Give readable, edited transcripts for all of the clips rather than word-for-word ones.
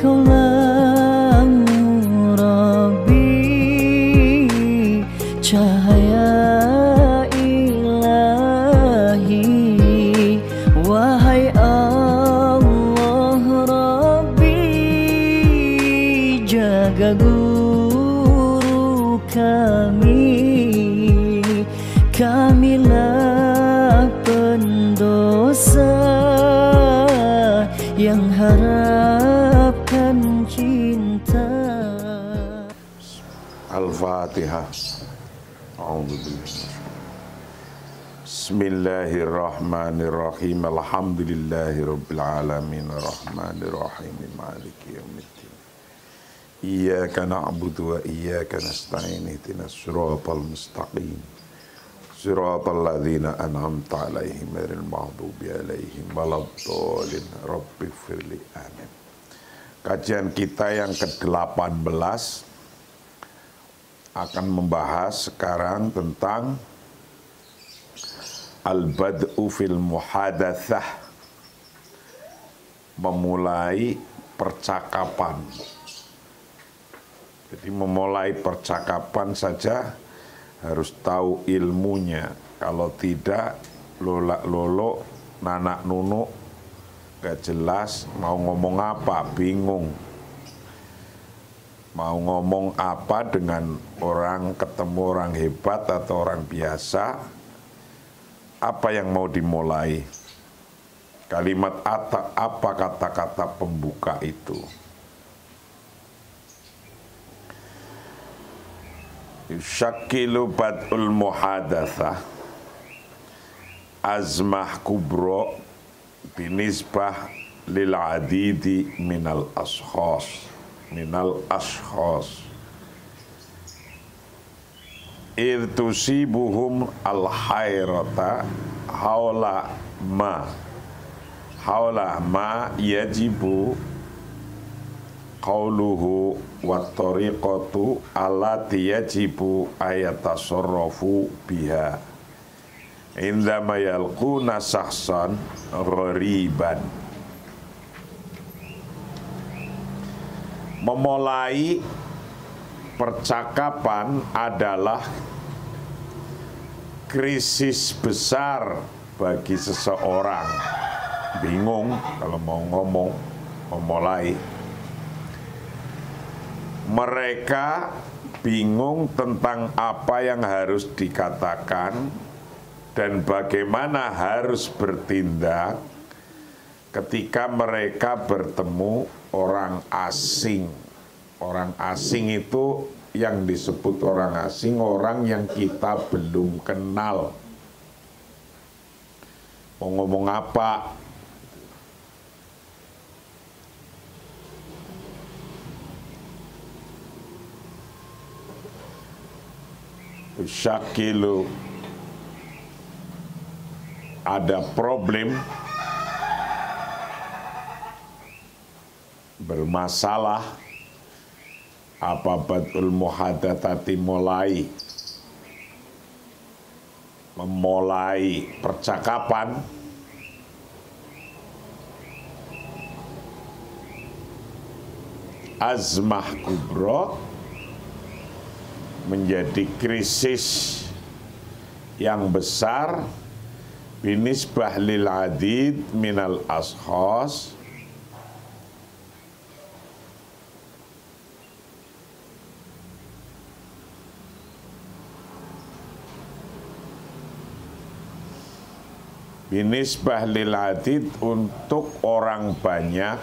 Kaulah Rabbi, cahaya ilahi. Wahai Allah Rabbi, jaga guru kamilah pendosa yang harapkan cinta. Al-Fatihah. Bismillahirrahmanirrahim. Alhamdulillahirabbil alamin arrahmanirrahim maliki yaumiddin. Iyyaka na'budu wa iyyaka nasta'in ihdinas siratal mustaqim. Siratal ladzina an'amta 'alaihim ghairil maghdubi 'alaihim waladdallin. Rabbighfirli. Amin. Kajian kita yang ke-18 akan membahas sekarang tentang al-bad'u fil muhadatsah, memulai percakapan. Jadi memulai percakapan saja harus tahu ilmunya. Kalau tidak, lolak-lolok, nanak nunuk, gak jelas mau ngomong apa, bingung. Mau ngomong apa dengan orang, ketemu orang hebat atau orang biasa, apa yang mau dimulai? Kalimat apa kata-kata pembuka itu? Yushakilu bad'ul muhadatsah azmah kubro binisbah lil adidi minal ashkhas irtusibuhum al hayrata haula ma yajibu qauluhu wa tariqatu allati yajibu ayatasarrafu biha indama yalquna sahsan ghariban. Memulai percakapan adalah krisis besar bagi seseorang. Bingung kalau mau ngomong, memulai. Mereka bingung tentang apa yang harus dikatakan dan bagaimana harus bertindak ketika mereka bertemu orang asing. Orang asing itu yang disebut orang asing, orang yang kita belum kenal. Mau ngomong apa? Syakilu, ada problem, bermasalah, apa bad'ul muhadatsati, memulai percakapan. Azmah kubro, menjadi krisis yang besar, binisbah lil adid minal ashkhas, binisbah lil adid untuk orang banyak,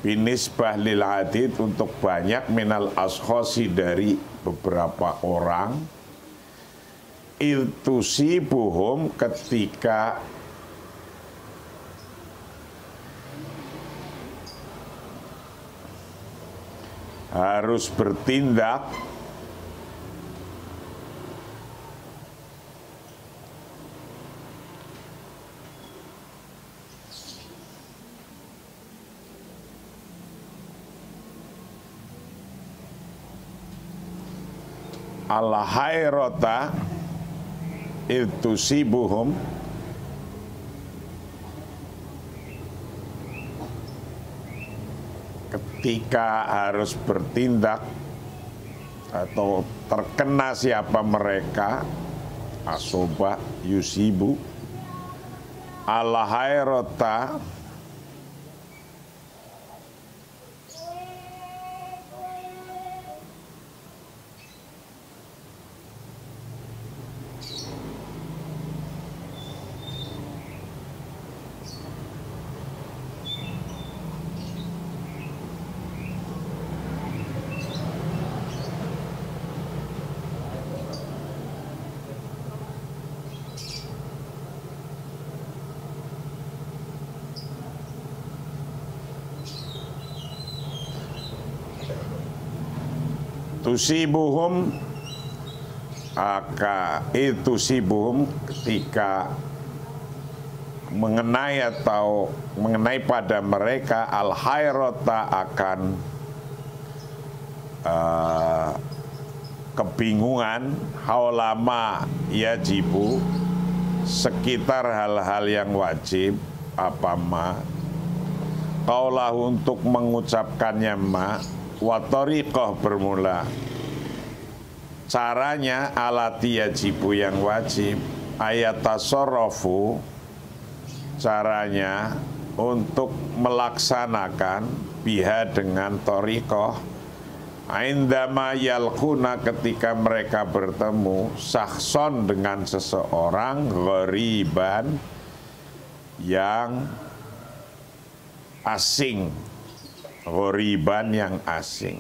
binisbah lil adid untuk banyak, minal ashkhasi dari beberapa orang, iltusibuhum ketika harus bertindak, al-hayrata iltusibuhum, ketika harus bertindak atau terkena siapa mereka, asoba yusibu al-hayrata, tusibuhum itu sibuhum ketika mengenai atau mengenai pada mereka al-hayrata akan kebingungan haulama yajibu sekitar hal-hal yang wajib apa ma qaulah untuk mengucapkannya ma wa tariqah bermula caranya alati yajibu yang wajib ayat tasarrufu caranya untuk melaksanakan biha dengan tariqah indama yalquna ketika mereka bertemu sahson dengan seseorang ghariban yang asing, ghoriban yang asing.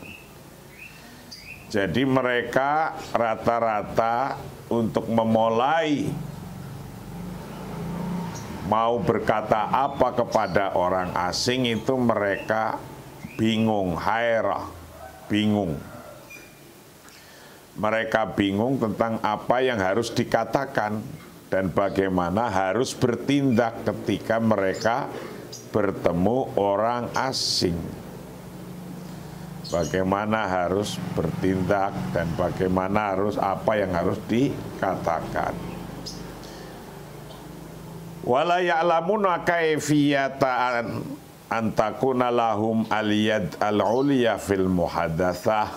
Jadi mereka rata-rata untuk memulai mau berkata apa kepada orang asing itu mereka bingung, hairah, bingung. Mereka bingung tentang apa yang harus dikatakan dan bagaimana harus bertindak ketika mereka bertemu orang asing. Bagaimana harus bertindak dan bagaimana harus apa yang harus dikatakan. Wala ya'lamuna kaifiyata antakuna lahum aliyad al-ulya fil muhadatsah.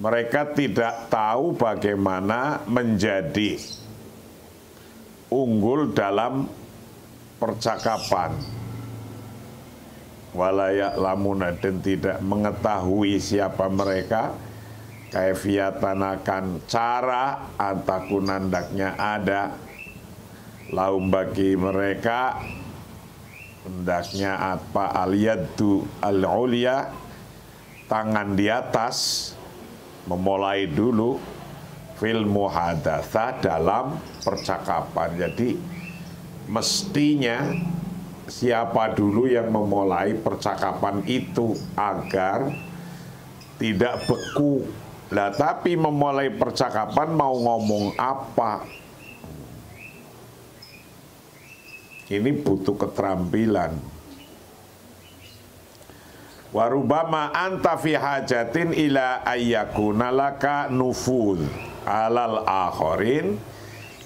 Mereka tidak tahu bagaimana menjadi unggul dalam percakapan. Walayak lamuna dan tidak mengetahui siapa mereka kaifiyatan akan cara antakunan hendaknya ada lahum bagi mereka hendaknya apa al-yaddu al-ulya tangan di atas memulai dulu fil muhadatsah dalam percakapan. Jadi mestinya siapa dulu yang memulai percakapan itu agar tidak beku. Lah tapi memulai percakapan mau ngomong apa? Ini butuh keterampilan. Warubama anta fi hajatin ila ayyakuna laka nufudh alal akharin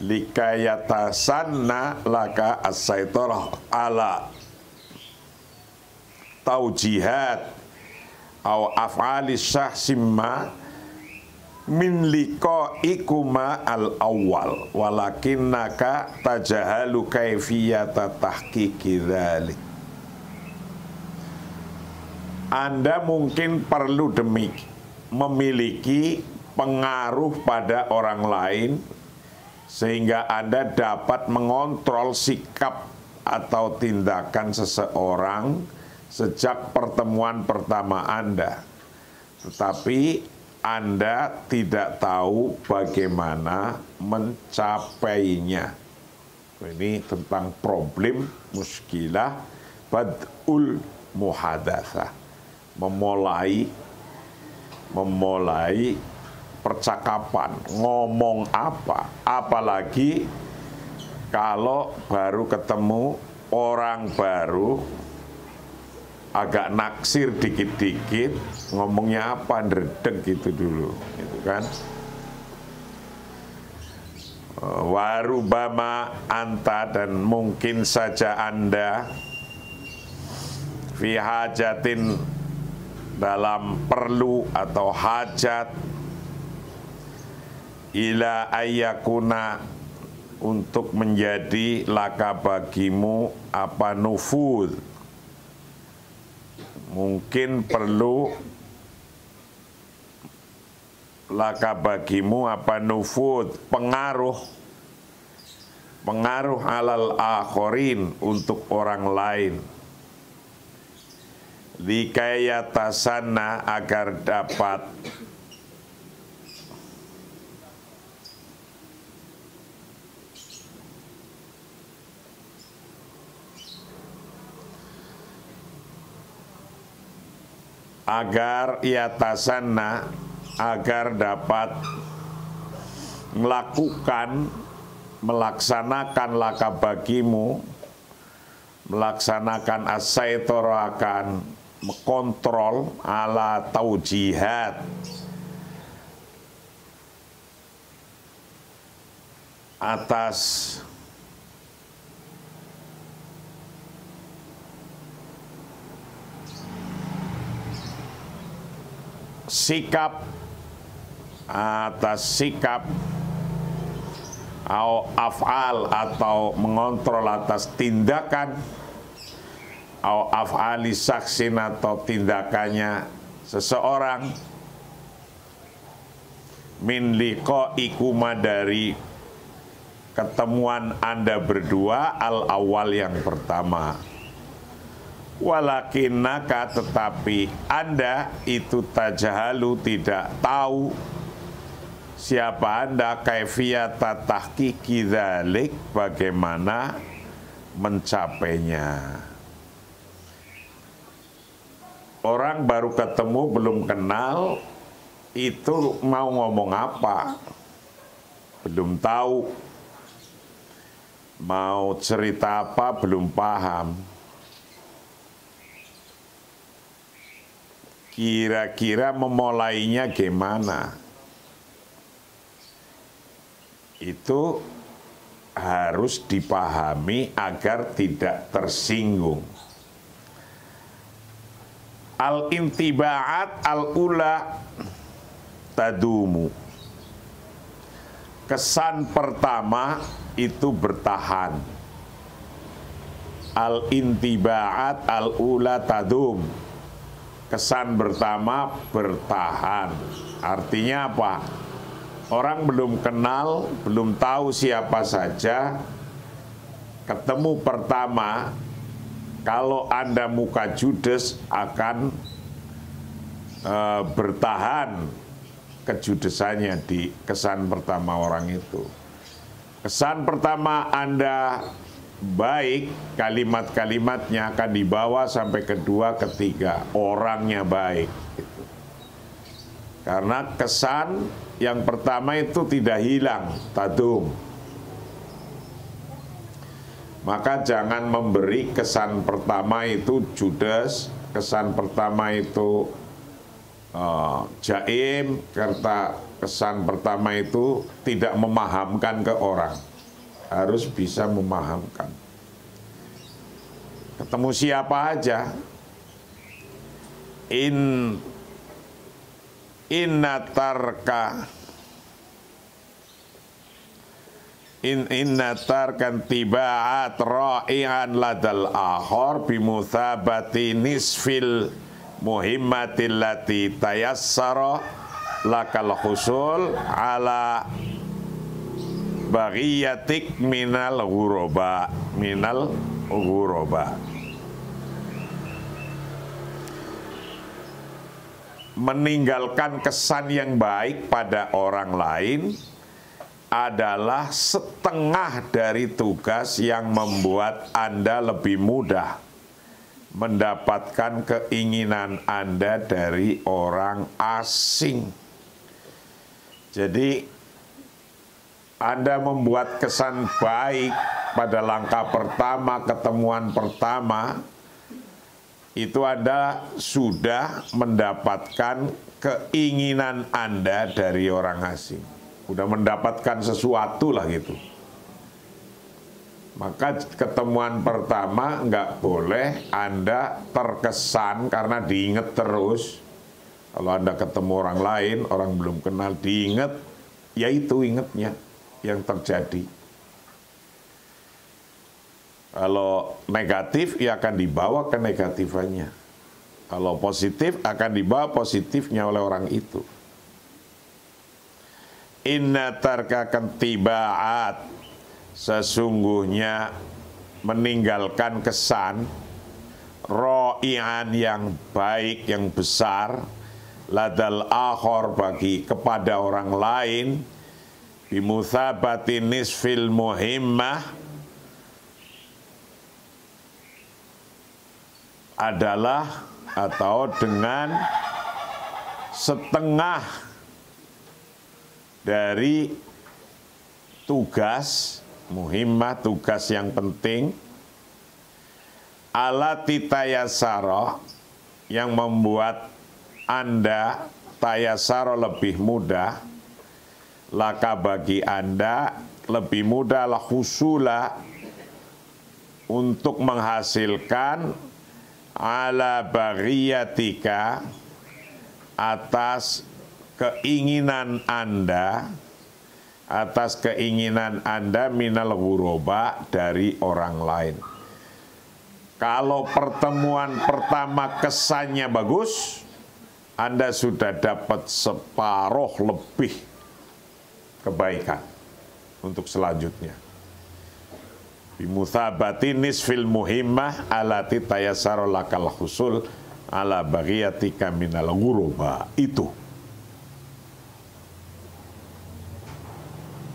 likayatasanna laka as-saitarah ala taujihat au af'ali syahsimma min liqa'ikuma al-awwal walakinnaka tajahalu kaifiyata tahqiqi dzalik. Anda mungkin perlu memiliki pengaruh pada orang lain sehingga Anda dapat mengontrol sikap atau tindakan seseorang sejak pertemuan pertama Anda. Tetapi Anda tidak tahu bagaimana mencapainya. Ini tentang problem muskilah bad'ul muhadatsah. Memulai percakapan, ngomong apa, apalagi kalau baru ketemu orang baru, agak naksir dikit-dikit, ngomongnya apa, ndredeg gitu dulu, gitu kan. Warubama anta dan mungkin saja Anda fi hajatin, dalam perlu atau hajat, ila ayyakuna, untuk menjadi laka bagimu apa nufud, mungkin perlu laka bagimu apa nufud, pengaruh alal akhirin, untuk orang lain, likayatasanna, agar dapat agar dapat melaksanakan laka bagimu, melaksanakan as-saitoro, akan mengontrol ala taujihat, atas sikap atau af'al, atau mengontrol atas tindakan, atau af'ali saksin, atau tindakannya seseorang, min liqa'ikuma, dari ketemuan Anda berdua, al-awal, yang pertama. Walakinnaka, tetapi Anda itu tajahalu, tidak tahu siapa Anda, kaifiyata tahqiqi dzalik, bagaimana mencapainya. Orang baru ketemu, belum kenal, itu mau ngomong apa, belum tahu, mau cerita apa, belum paham. Kira-kira memulainya gimana? Itu harus dipahami agar tidak tersinggung. Al-intiba'at al-ula tadumu. Kesan pertama itu bertahan. Al-intiba'at al-ula tadum. Kesan pertama bertahan. Artinya apa? Orang belum kenal, belum tahu siapa saja, ketemu pertama, kalau Anda muka judes akan bertahan kejudesannya di kesan pertama orang itu. Kesan pertama Anda baik, kalimat-kalimatnya akan dibawa sampai kedua, ketiga, orangnya baik. Gitu. Karena kesan yang pertama itu tidak hilang, tadum. Maka jangan memberi kesan pertama itu judes, kesan pertama itu jaim, karena kesan pertama itu tidak memahamkan ke orang. Harus bisa memahamkan. Ketemu siapa aja. Inna tarkan tiba'at ra'i'an ladal akhor bimuthabati nisfil muhimmatil lati tayassara lakal khusul ala bagiyatik minal ghuroba. Meninggalkan kesan yang baik pada orang lain adalah setengah dari tugas yang membuat Anda lebih mudah mendapatkan keinginan Anda dari orang asing. Jadi Anda membuat kesan baik pada langkah pertama, ketemuan pertama, itu Anda sudah mendapatkan keinginan Anda dari orang asing. Udah mendapatkan sesuatu lah gitu. Maka ketemuan pertama nggak boleh Anda terkesan karena diingat terus. Kalau Anda ketemu orang lain, orang belum kenal, diingat, ya itu ingatnya yang terjadi. Kalau negatif, ya akan dibawa ke negatifannya. Kalau positif, akan dibawa positifnya oleh orang itu. Inna tarkakan tibaat, sesungguhnya meninggalkan kesan ro'ian yang baik, yang besar, ladal akhor bagi kepada orang lain, bimuthabati nisfil muhimmah, adalah atau dengan setengah dari tugas muhimmah, tugas yang penting, alati tayasaro, yang membuat Anda tayasaro lebih mudah, laka bagi Anda lebih mudah lah husula untuk menghasilkan ala baghiyatika atas keinginan Anda, minal ghuroba, dari orang lain. Kalau pertemuan pertama kesannya bagus, Anda sudah dapat separuh lebih kebaikan untuk selanjutnya. Bimuthabati nisfil muhimmah alati tayassara lakal husul ala baghiyatika minal ghuroba. Itu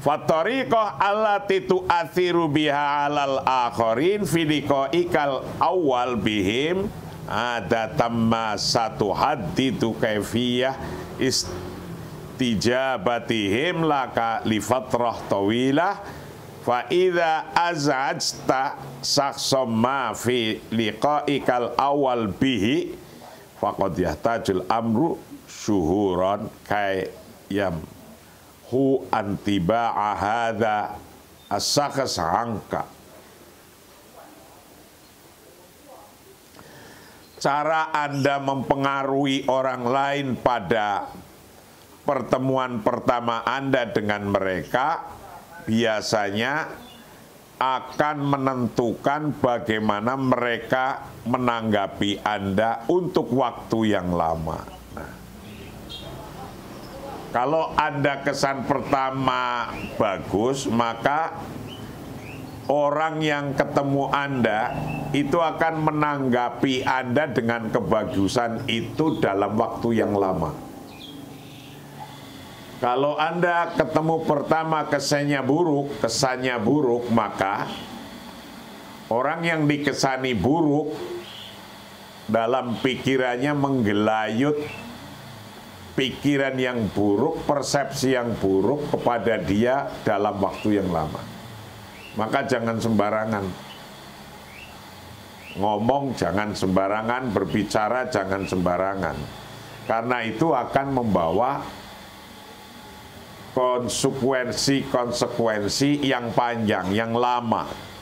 fatariqah allati tu'athiru biha alal akharin fi liqa'ikal awal bihim ada tamma satu hadditu kaifiyah istijabatihim laka li fatrah tawilah fa idza azajta sakhsam ma fi liqa'ikal awal bihi faqad yahtajul amru syuhuran kayam hu antiba'a hadha as-sakhs angka. Cara Anda mempengaruhi orang lain pada pertemuan pertama Anda dengan mereka biasanya akan menentukan bagaimana mereka menanggapi Anda untuk waktu yang lama. Kalau Anda kesan pertama bagus, maka orang yang ketemu Anda itu akan menanggapi Anda dengan kebagusan itu dalam waktu yang lama. Kalau Anda ketemu pertama kesannya buruk, maka orang yang dikesani buruk dalam pikirannya menggelayut pikiran yang buruk, persepsi yang buruk kepada dia dalam waktu yang lama. Maka jangan sembarangan ngomong, jangan sembarangan berbicara, jangan sembarangan. Karena itu akan membawa konsekuensi yang panjang, yang lama.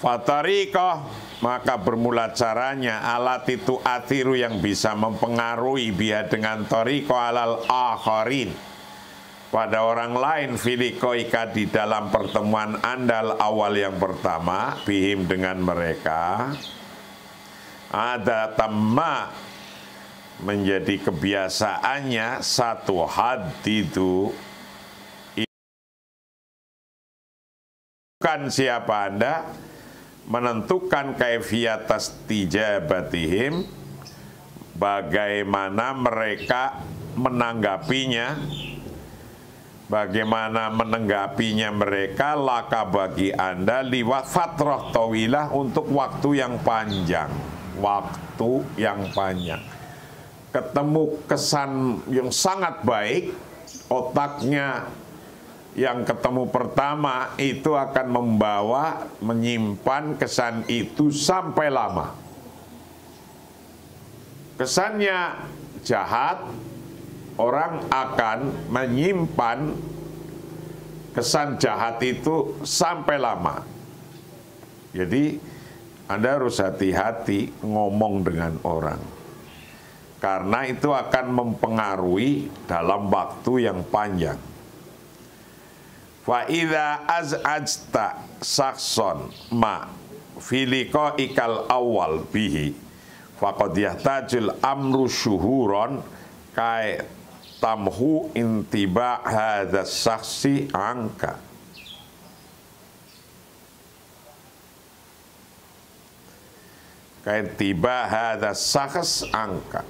Fatariqah, maka bermula caranya alat itu atiru yang bisa mempengaruhi biha dengan tariqah alal akharin pada orang lain filikoika di dalam pertemuan andal awal yang pertama bihim dengan mereka ada tamma menjadi kebiasaannya satu hadidu bukan siapa Anda menentukan kaifiyatas tijabatihim bagaimana mereka menanggapinya, mereka laka bagi Anda liwat fatrah tawilah untuk waktu yang panjang. Ketemu kesan yang sangat baik, otaknya yang ketemu pertama itu akan menyimpan kesan itu sampai lama. Kesannya jahat, orang akan menyimpan kesan jahat itu sampai lama. Jadi Anda harus hati-hati ngomong dengan orang, karena itu akan mempengaruhi dalam waktu yang panjang. Fa idza az'ajta sakson ma filiko ikal awal bihi faqad yahtajul amru syuhuron kai tamhu intiba hadza saksi angka. Kai tiba hadza sakhs angka.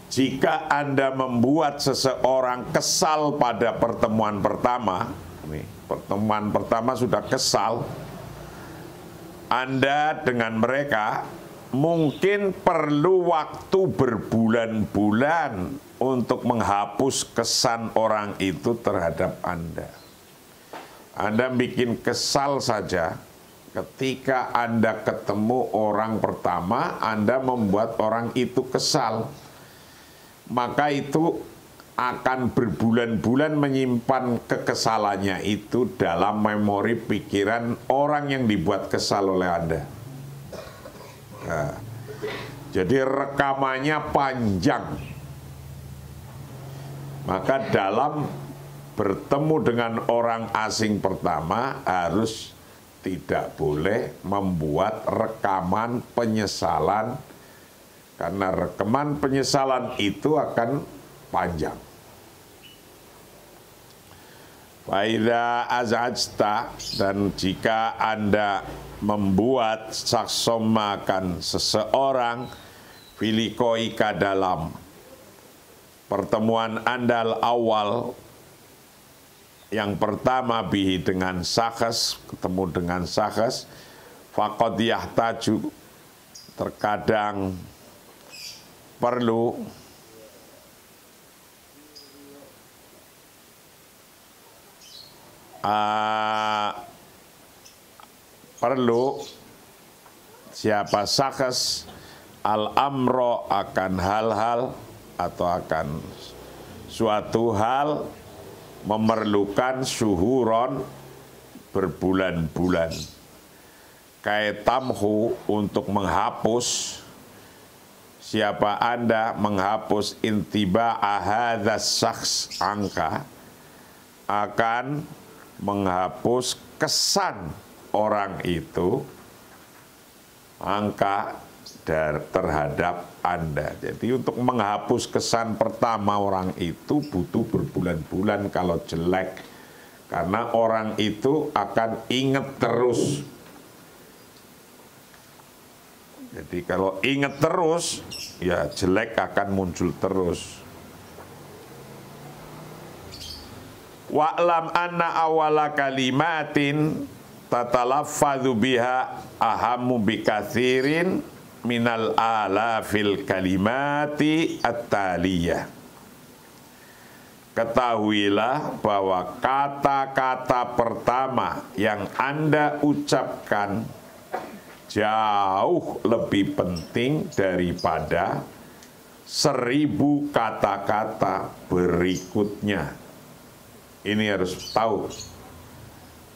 Jika Anda membuat seseorang kesal pada pertemuan pertama, pertemuan pertama sudah kesal, Anda dengan mereka mungkin perlu waktu berbulan-bulan untuk menghapus kesan orang itu terhadap Anda. Anda bikin kesal saja, ketika Anda ketemu orang pertama, Anda membuat orang itu kesal, maka itu akan berbulan-bulan menyimpan kekesalannya itu dalam memori pikiran orang yang dibuat kesal oleh Anda. Nah, jadi rekamannya panjang. Maka dalam bertemu dengan orang asing pertama harus tidak boleh membuat rekaman penyesalan, karena rekaman penyesalan itu akan panjang. Faida azajta, dan jika Anda membuat saksomakan seseorang filikoika dalam pertemuan Anda awal, yang pertama bihi dengan sakhs, ketemu dengan sakhs, faqad yahtaju, terkadang perlu siapa sakhs al-amro akan hal-hal atau akan suatu hal memerlukan syuhuron berbulan-bulan, kayak tamhu untuk menghapus. Siapa Anda menghapus intiba ahadzas sakhs angka, akan menghapus kesan orang itu angka terhadap Anda. Jadi untuk menghapus kesan pertama orang itu butuh berbulan-bulan kalau jelek, karena orang itu akan ingat terus. Jadi kalau ingat terus, ya jelek akan muncul terus. Wa'lam anna awala kalimatin tatalaffadhu biha ahammu bikatsirin minal alafil kalimati at-taliyah. Ketahuilah bahwa kata-kata pertama yang Anda ucapkan jauh lebih penting daripada 1000 kata-kata berikutnya. Ini harus tahu.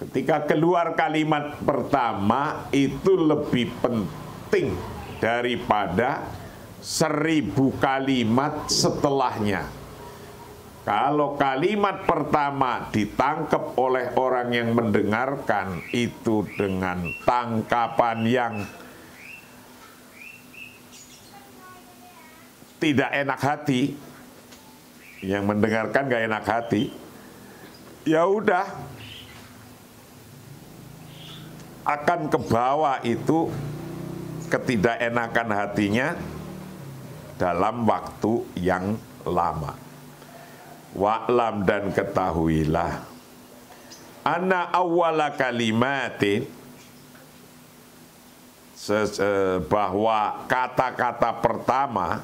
Ketika keluar kalimat pertama itu lebih penting daripada 1000 kalimat setelahnya. Kalau kalimat pertama ditangkap oleh orang yang mendengarkan itu dengan tangkapan yang tidak enak hati, yang mendengarkan gak enak hati, ya udah akan ke bawah itu ketidakenakan hatinya dalam waktu yang lama. Wa'lam, dan ketahuilah anna awwala kalimatin, bahwa kata-kata pertama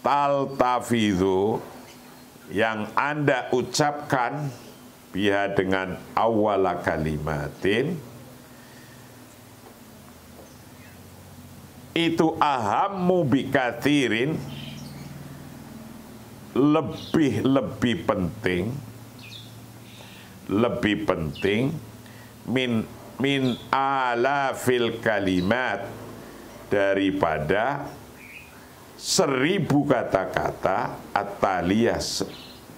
taltafidhu yang Anda ucapkan biha dengan awwala kalimatin itu ahammu bikathirin, lebih penting min alafil kalimat, daripada 1000 kata-kata ataliyah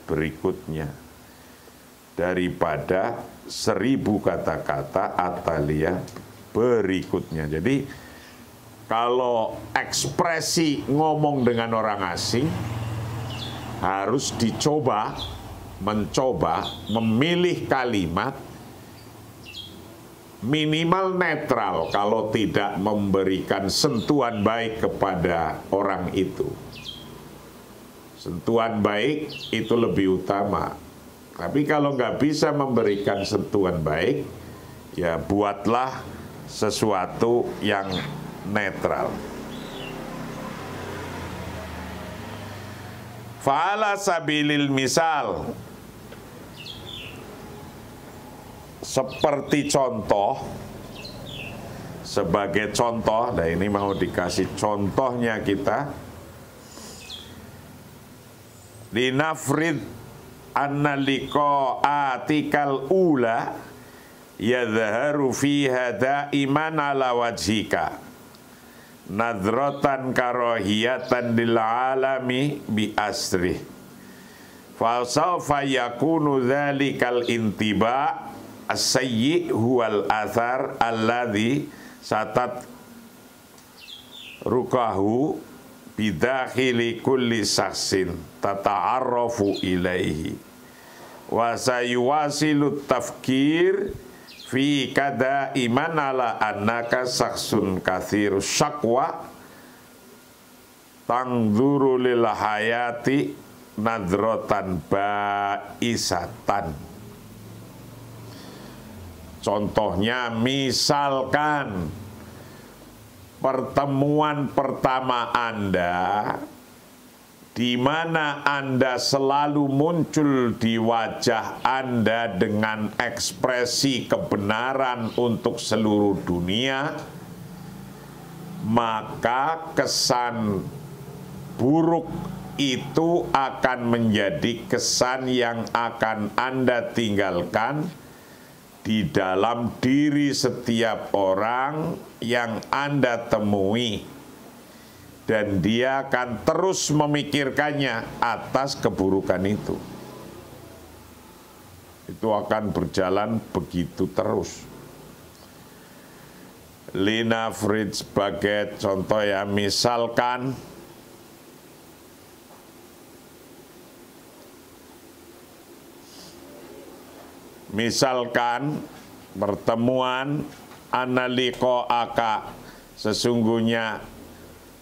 berikutnya, daripada 1000 kata-kata ataliyah berikutnya. Jadi kalau ekspresi ngomong dengan orang asing harus mencoba memilih kalimat minimal netral, kalau tidak memberikan sentuhan baik kepada orang itu. Sentuhan baik itu lebih utama. Tapi kalau nggak bisa memberikan sentuhan baik, ya buatlah sesuatu yang netral. Fa'ala sabilil misal, seperti contoh, sebagai contoh, nah ini mau dikasih contohnya kita. Linafrid anna liqa'atikal ula yadhaharu fiha da'iman ala wajhika nadratan karahiyatan lil alami bi asrih fa sawfa yakunu dhalikal intiba as-sayyi huwal athar alladhi satat rukahu bidakhili kulli saksin tata'arrafu ilaihi wa sayuwasilu tafkir fi kada iman ala annaka saksun kathiru syakwa tangduru lil hayati nadrotan ba'isatan. Contohnya, misalkan pertemuan pertama Anda, di mana Anda selalu muncul di wajah Anda dengan ekspresi kebenaran untuk seluruh dunia, maka kesan buruk itu akan menjadi kesan yang akan Anda tinggalkan di dalam diri setiap orang yang Anda temui, dan dia akan terus memikirkannya atas keburukan itu. Itu akan berjalan begitu terus. Lina Fritz sebagai contoh ya, misalkan pertemuan analiqa'aka, sesungguhnya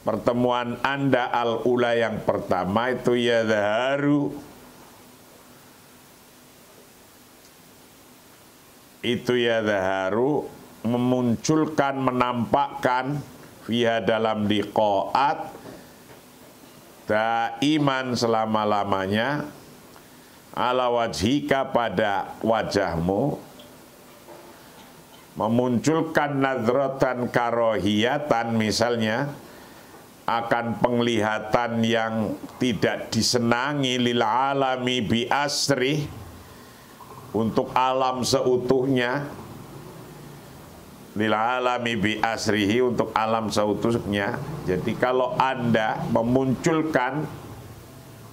pertemuan Anda al-ula yang pertama itu yadhaharu, itu yadhaharu memunculkan, menampakkan fiha dalam liqa'at daiman selama-lamanya ala wajhika pada wajahmu, memunculkan nadratan karohiyatan, misalnya akan penglihatan yang tidak disenangi lil alami bi asri, untuk alam seutuhnya, lil alami bi asrihi, untuk alam seutuhnya. Jadi kalau Anda memunculkan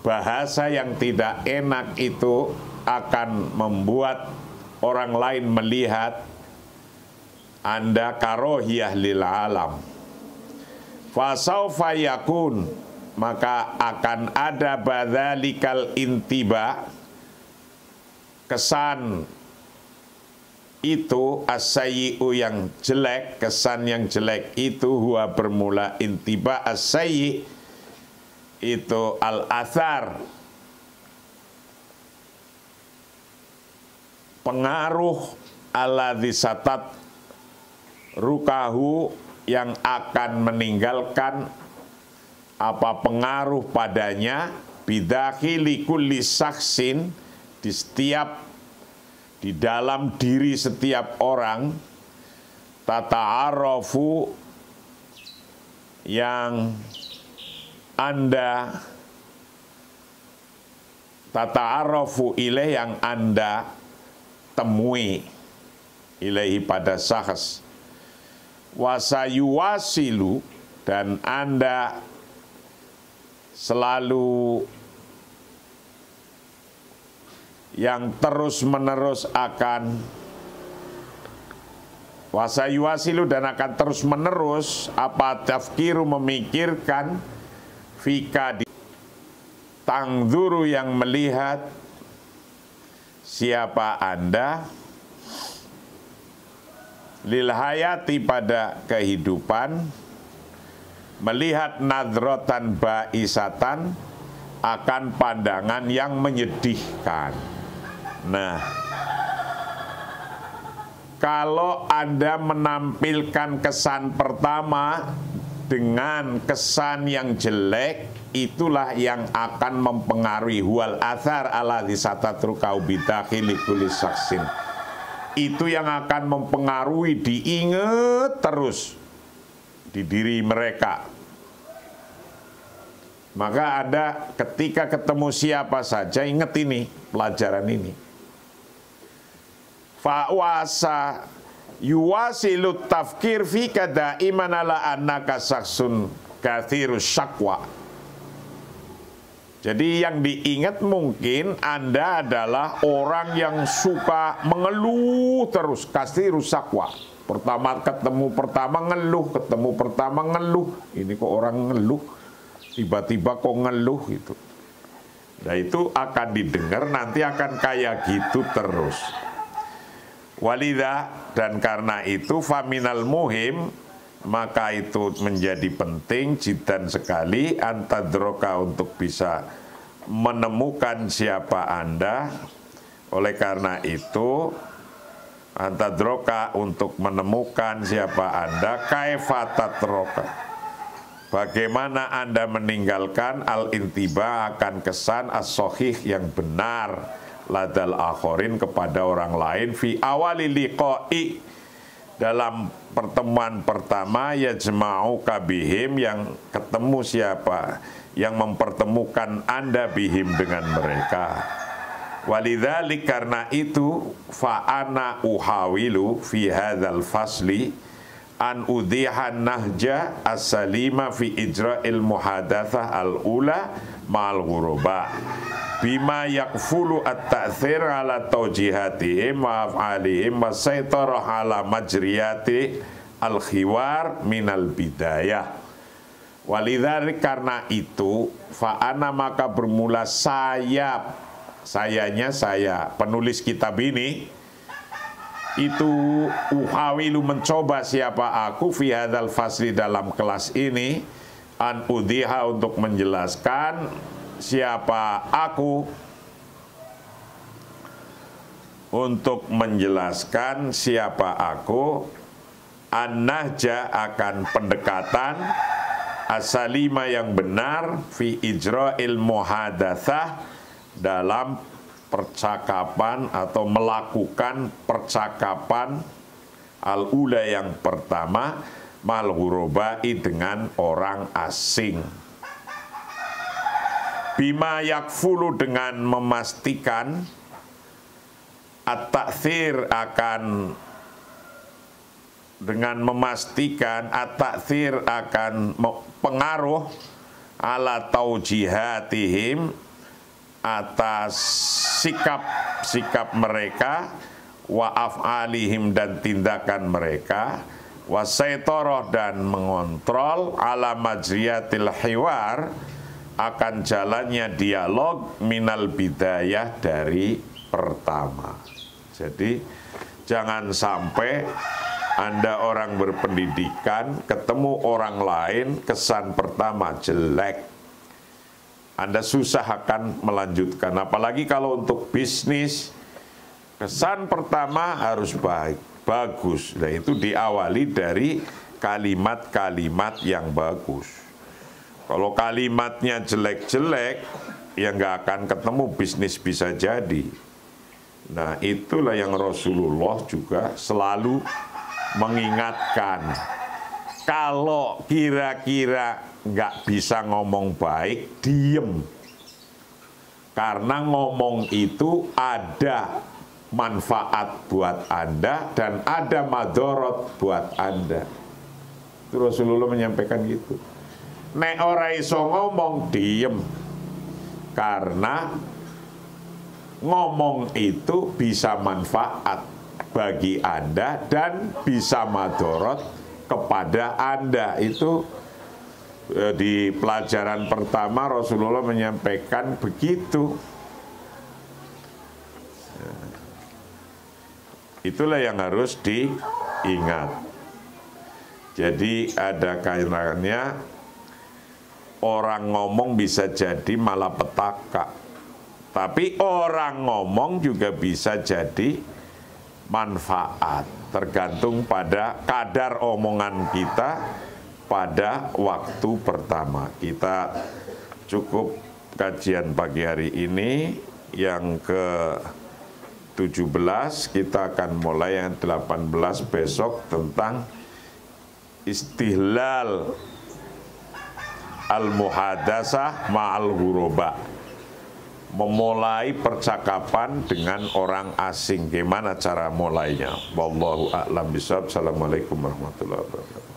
bahasa yang tidak enak, itu akan membuat orang lain melihat Anda karohiyah lil alam. Fasaufa yakun, maka akan ada badzalikal intiba, kesan itu as-sayyi'u yang jelek, kesan yang jelek itu huwa bermula intiba as-sayyi' itu al-athar, pengaruh alladzi satat rukahu, yang akan meninggalkan apa pengaruh padanya bidakhili kulli saksin, di dalam diri setiap orang, tata'arrafu yang Anda tata'arafu ilaih, yang Anda temui ilaihi pada syakhs, wasayuwasilu, dan Anda selalu yang terus-menerus akan wasayuwasilu, dan akan terus-menerus apa tafkiru, memikirkan, fika di tangzuru, yang melihat siapa Anda, lil hayati, pada kehidupan, melihat nadrotan baisatan, akan pandangan yang menyedihkan. Nah, kalau Anda menampilkan kesan pertama dengan kesan yang jelek, itulah yang akan mempengaruhi huwal athar ala disatatruka bidakhili kulli saksin. Itu yang akan mempengaruhi, diingat terus di diri mereka. Maka Anda ketika ketemu siapa saja, ingat ini, pelajaran ini. Fa'wasa yuwasilut tafkir fika daiman ala annaka saksun kathirus syakwa. Jadi yang diingat mungkin Anda adalah orang yang suka mengeluh terus, kathirus syakwa. Pertama ngeluh, ketemu pertama ngeluh. Ini kok orang ngeluh, tiba-tiba kok ngeluh gitu. Nah itu akan didengar, nanti akan kayak gitu terus. Walidah, dan karena itu faminal muhim, maka itu menjadi penting jiddan sekali antadroka, untuk bisa menemukan siapa Anda. Oleh karena itu antadroka, untuk menemukan siapa Anda, kaifatatroka, bagaimana Anda meninggalkan al-intiba, akan kesan as-sohih, yang benar, ladal akhorin, kepada orang lain, fi awali liqa'i, dalam pertemuan pertama, yajma'u kabihim, yang ketemu siapa, yang mempertemukan Anda bihim, dengan mereka. Walidzalik, karena itu, fa'ana uhawilu fi hadzal fasli an udhihan nahja as-salima fi ijra'il muhadatsah al-ula ma'al ghuraba bima yakfulu at-ta'thir ala tawjihatihim wa af'alihim wa saytarah ala majriyati al-khiwar minal bidayah. Walidzalik, karena itu, fa'ana, maka bermula saya penulis kitab ini, itu uhawilu, mencoba siapa aku, fi hadzal fasli, dalam kelas ini, an udhiha, untuk menjelaskan siapa aku, untuk menjelaskan siapa aku, an-nahja, akan pendekatan, as-salima, yang benar, fi ijra'il muhadatsah, dalam percakapan atau melakukan percakapan al-ula, yang pertama, mal ghurabai, dengan orang asing. Bima yakfulu, dengan memastikan, at-ta'thir, akan dengan memastikan, at-ta'thir, akan pengaruh, ala taujihatihim, atas sikap mereka, wa af'alihim, dan tindakan mereka, wa saytoroh, dan mengontrol, ala majriyatil hiwar, akan jalannya dialog, minal bidayah, dari pertama. Jadi jangan sampai Anda orang berpendidikan ketemu orang lain, kesan pertama jelek, Anda susah akan melanjutkan. Apalagi kalau untuk bisnis, kesan pertama harus baik, bagus. Nah itu diawali dari kalimat-kalimat yang bagus. Kalau kalimatnya jelek-jelek, ya nggak akan ketemu, bisnis bisa jadi. Nah itulah yang Rasulullah juga selalu mengingatkan. Kalau kira-kira nggak bisa ngomong baik, diem. Karena ngomong itu ada manfaat buat Anda dan ada madorot buat Anda. Itu Rasulullah menyampaikan gitu. Nek ora iso ngomong, diem. Karena ngomong itu bisa manfaat bagi Anda dan bisa madorot kepada Anda. Itu di pelajaran pertama Rasulullah menyampaikan begitu. Itulah yang harus diingat. Jadi ada kaitannya, orang ngomong bisa jadi malapetaka, tapi orang ngomong juga bisa jadi manfaat, tergantung pada kadar omongan kita pada waktu pertama. Kita cukup kajian pagi hari ini yang ke-17, kita akan mulai yang 18 besok tentang istihlal al-muhadasah ma'al ghuraba, memulai percakapan dengan orang asing. Gimana cara mulainya? Wallahu a'lam bishawab. Assalamualaikum warahmatullahi wabarakatuh.